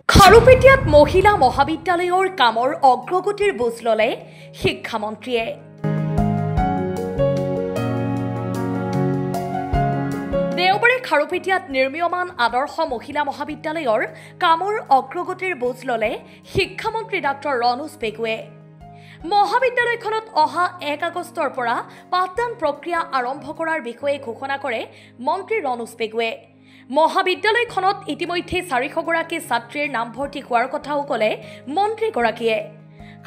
খাৰুপেটীয়াত মহিলা মহাবিদ্যালয়ৰ কামৰ অগ্ৰগতিৰ বুজ ললে শিক্ষামন্ত্ৰীয়ে। দেওবাৰে খাৰুপেটীয়াত নিৰ্মীয়মান আদৰ্শ মহিলা মহাবিদ্যালয়ৰ কামৰ অগ্ৰগতিৰ বুজ ললে শিক্ষামন্ত্ৰী ডাক্তৰ ৰণোজ পেগুৱে। মহাবিদ্যালয়খনত অহা 1 আগষ্টৰ পৰা পাঠদান প্ৰক্ৰিয়া আৰম্ভ কৰাৰ বিষয়ে ঘোষণা কৰে মন্ত্ৰী ৰণোজ পেগুৱে। মহাবিদ্যালয়খনত ইতিমধ্যে 400 গৰাকী ছাত্ৰীৰ নামভৰ্তি হোৱাৰ কথাও ক'লে মন্ত্ৰীগৰাকীয়ে।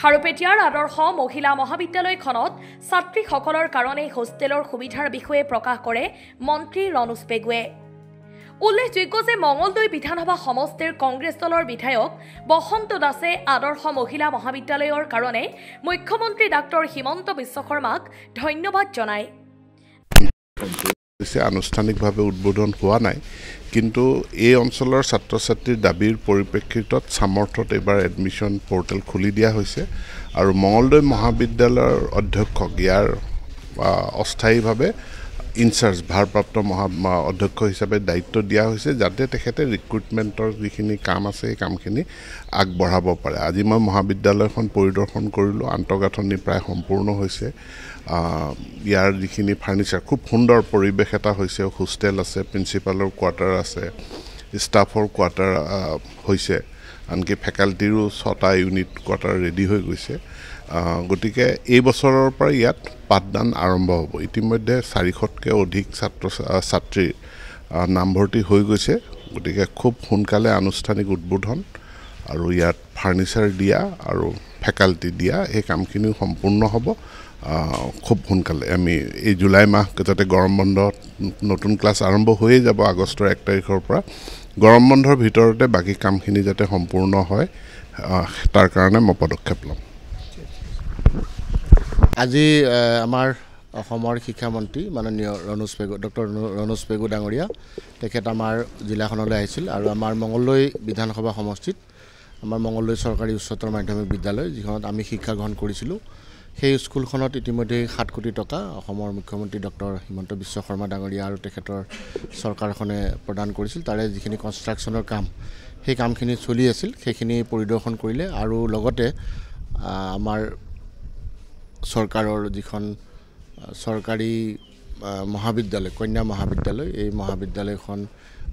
খাৰুপেটীয়াৰ আদৰ্শ মহিলা মহাবিদ্যালয়খনত ছাত্ৰীসকলৰ কাৰণে হোষ্টেলৰ সুবিধাৰ বিষয়ে প্ৰকাশ কৰে মন্ত্ৰী ৰণোজ পেগুৱে। উল্লেখযোগ্য যে মঙলদৈ বিধানসভা সমষ্টিৰ কংগ্ৰেছ দলৰ বিধায়ক বসন্ত দাসে আদৰ্শ মহিলা মহাবিদ্যালয়ৰ কাৰণে মুখ্যমন্ত্ৰী ডাক্তৰ হিমন্ত বিশ্ব শৰ্মাক ধন্যবাদ জনায়। আনুষ্ঠানিকভাৱে উদ্বোধন হোৱা নাই, কিন্তু এই অঞ্চলৰ ছাত্ৰ ছাত্ৰীৰ দাবীৰ পৰিপ্ৰেক্ষিতত সামৰ্থত এবাৰ এডমিশ্যন পৰ্টেল খুলি দিয়া হৈছে আৰু মঙলদৈ মহাবিদ্যালয়ৰ অধ্যক্ষক ইয়াৰ অস্থায়ীভাৱে ইনচাৰ্জ ভাৰপ্ৰাপ্ত অধ্যক্ষ হিচাপে দায়িত্ব দিয়া হৈছে, যাতে তেখেতে ৰিক্ৰুটমেণ্টৰ যিখিনি কাম আছে সেই কামখিনি আগবঢ়াব পাৰে। আজি মই মহাবিদ্যালয়খন পৰিদৰ্শন কৰিলোঁ, আন্তঃগাঁথনি প্ৰায় সম্পূৰ্ণ হৈছে। ইয়াৰ যিখিনি ফাৰ্নিচাৰ খুব সুন্দৰ পৰিৱেশ এটা হৈছে, হোষ্টেল আছে, প্ৰিন্সিপালৰ কোৱাৰ্টাৰ আছে, ষ্টাফৰ কোৱাৰ্টাৰ হৈছে, আনকি ফেকাল্টিৰো 6টা ইউনিট কোৱাৰ্টাৰ ৰেডি হৈ গৈছে। গতিকে এই বছৰৰ পৰা ইয়াত পাঠদান আৰম্ভ হ'ব। ইতিমধ্যে 400তকৈ অধিক ছাত্ৰীৰ নামভৰ্তি হৈ গৈছে। গতিকে খুব সোনকালে আনুষ্ঠানিক উদ্বোধন আৰু ইয়াত ফাৰ্নিচাৰ দিয়া আৰু ফেকাল্টি দিয়া এই কামখিনিও সম্পূৰ্ণ হ'ব খুব সোনকালে। আমি এই জুলাই মাহ যাতে গৰম বন্ধত নতুন ক্লাছ আৰম্ভ হৈয়ে যাব আগষ্টৰ 1 তাৰিখৰ পৰা, গৰম বন্ধৰ ভিতৰতে বাকী কামখিনি যাতে সম্পূৰ্ণ হয় তাৰ কাৰণে মই পদক্ষেপ ল'ম। আজি আমাৰ অসমৰ শিক্ষামন্ত্ৰী মাননীয় ডক্টৰ ৰণোজ পেগু ডাঙৰীয়া তেখেত আমাৰ জিলাখনলৈ আহিছিল আৰু আমাৰ মঙলদৈ বিধানসভা সমষ্টিত আমাৰ মঙলদৈ চৰকাৰী উচ্চতৰ মাধ্যমিক বিদ্যালয়, যিখনত আমি শিক্ষা গ্ৰহণ কৰিছিলোঁ, সেই স্কুলখনত ইতিমধ্যে 7 কোটি টকা অসমৰ মুখ্যমন্ত্ৰী ডক্টৰ হিমন্ত বিশ্ব শৰ্মা ডাঙৰীয়া আৰু তেখেতৰ চৰকাৰখনে প্ৰদান কৰিছিল। তাৰে যিখিনি কনষ্ট্ৰাকশ্যনৰ কাম, সেই কামখিনি চলি আছিল, সেইখিনি পৰিদৰ্শন কৰিলে আৰু লগতে আমাৰ চৰকাৰৰ যিখন চৰকাৰী মহাবিদ্যালয় কন্যা মহাবিদ্যালয়, এই মহাবিদ্যালয়খন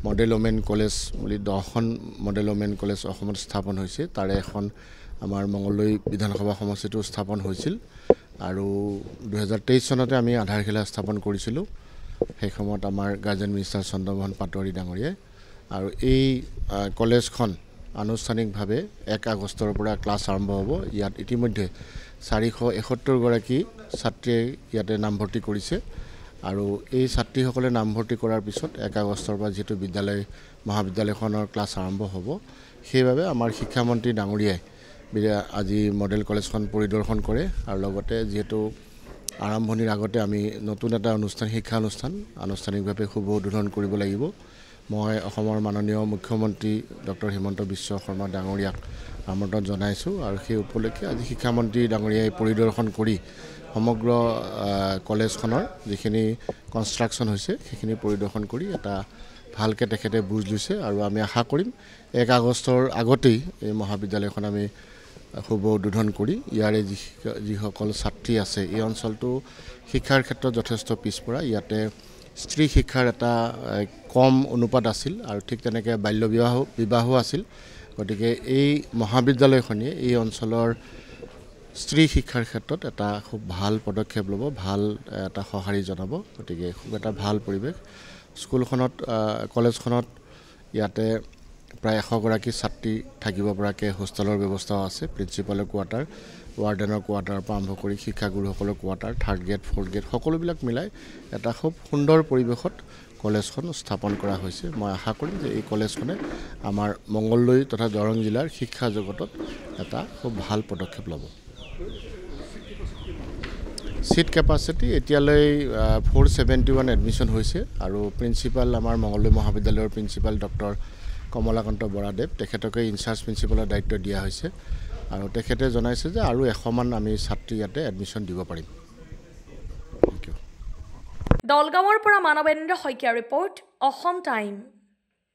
মডেল ওমেন কলেজ বুলি 10খন মডেল ওমেন কলেজ অসমত স্থাপন হৈছে। তাৰে এখন আমাৰ মঙলদৈ বিধানসভা সমষ্টিটো স্থাপন হৈছিল আৰু 2023 চনতে আমি আধাৰশিলা স্থাপন কৰিছিলোঁ। সেই সময়ত আমাৰ গাৰ্জেন মিনিষ্টাৰ চন্দ্ৰমোহন পাটোৱাৰী ডাঙৰীয়াই, আৰু এই কলেজখন আনুষ্ঠানিকভাৱে 1 আগষ্টৰ পৰা ক্লাছ আৰম্ভ হ'ব। ইয়াত ইতিমধ্যে 471 গৰাকী ছাত্ৰীয়ে ইয়াতে নামভৰ্তি কৰিছে আৰু এই ছাত্ৰীসকলে নামভৰ্তি কৰাৰ পিছত 1 আগষ্টৰ পৰা যিহেতু মহাবিদ্যালয়খনৰ ক্লাছ আৰম্ভ হ'ব, সেইবাবে আমাৰ শিক্ষামন্ত্ৰী ডাঙৰীয়াই আজি মডেল কলেজখন পৰিদৰ্শন কৰে আৰু লগতে যিহেতু আৰম্ভণিৰ আগতে আমি নতুন এটা শিক্ষা অনুষ্ঠান আনুষ্ঠানিকভাৱে শুভ উদ্বোধন কৰিব লাগিব। মই অসমৰ মাননীয় মুখ্যমন্ত্ৰী ডক্টৰ হিমন্ত বিশ্ব শৰ্মা ডাঙৰীয়াক আমন্ত্ৰণ জনাইছোঁ আৰু সেই উপলক্ষে আজি শিক্ষামন্ত্ৰী ডাঙৰীয়াই পৰিদৰ্শন কৰি সমগ্ৰ কলেজখনৰ যিখিনি কনষ্ট্ৰাকশ্যন হৈছে সেইখিনি পৰিদৰ্শন কৰি এটা ভালকৈ তেখেতে বুজ লৈছে আৰু আমি আশা কৰিম 1 আগষ্টৰ আগতেই এই মহাবিদ্যালয়খন আমি শুভ উদ্বোধন কৰি ইয়াৰে যিসকল ছাত্ৰী আছে, এই অঞ্চলটো শিক্ষাৰ ক্ষেত্ৰত যথেষ্ট পিছপৰা। ইয়াতে স্ত্ৰী শিক্ষাৰ এটা কম অনুপাত আছিল আৰু ঠিক তেনেকৈ বাল্য বিবাহো আছিল। গতিকে এই মহাবিদ্যালয়খনে এই অঞ্চলৰ স্ত্ৰী শিক্ষাৰ ক্ষেত্ৰত এটা খুব ভাল পদক্ষেপ ল'ব, ভাল এটা সঁহাৰি জনাব। গতিকে খুব এটা ভাল পৰিৱেশ স্কুলখনত, কলেজখনত। ইয়াতে প্ৰায় 100 গৰাকী ছাত্ৰী থাকিব পৰাকৈ হোষ্টেলৰ ব্যৱস্থাও আছে, প্ৰিন্সিপালৰ কোৱাৰ্টাৰ, ৱাৰ্ডেনৰ কোৱাৰ্টাৰৰ পৰা আৰম্ভ কৰি শিক্ষাগুৰুসকলৰ quarter, 3rd grade 4th grade সকলোবিলাক মিলাই এটা খুব সুন্দৰ পৰিৱেশত কলেজখন স্থাপন কৰা হৈছে। মই আশা কৰিম যে এই কলেজখনে আমাৰ মঙলদৈ তথা দৰং জিলাৰ শিক্ষা জগতত এটা খুব ভাল পদক্ষেপ ল'ব। সিট কেপাচিটি এতিয়ালৈ 471 এডমিশ্যন হৈছে আৰু প্ৰিন্সিপাল আমাৰ মঙলদৈ মহাবিদ্যালয়ৰ প্ৰিন্সিপাল ডক্টৰ কমলাকান্ত বৰাদেৱ, তেখেতকে ইনচাৰ্জ প্ৰিন্সিপালৰ দায়িত্ব দিয়া হৈছে আৰু তেখেতে জনাইছে যে আৰু 100মান আমি ছাত্ৰী ইয়াতে এডমিশ্যন দিব পাৰিম। দলগাঁৱৰ পৰা মানৱেন্দ্ৰ শইকীয়াৰ ৰিপৰ্ট, অসম টাইম।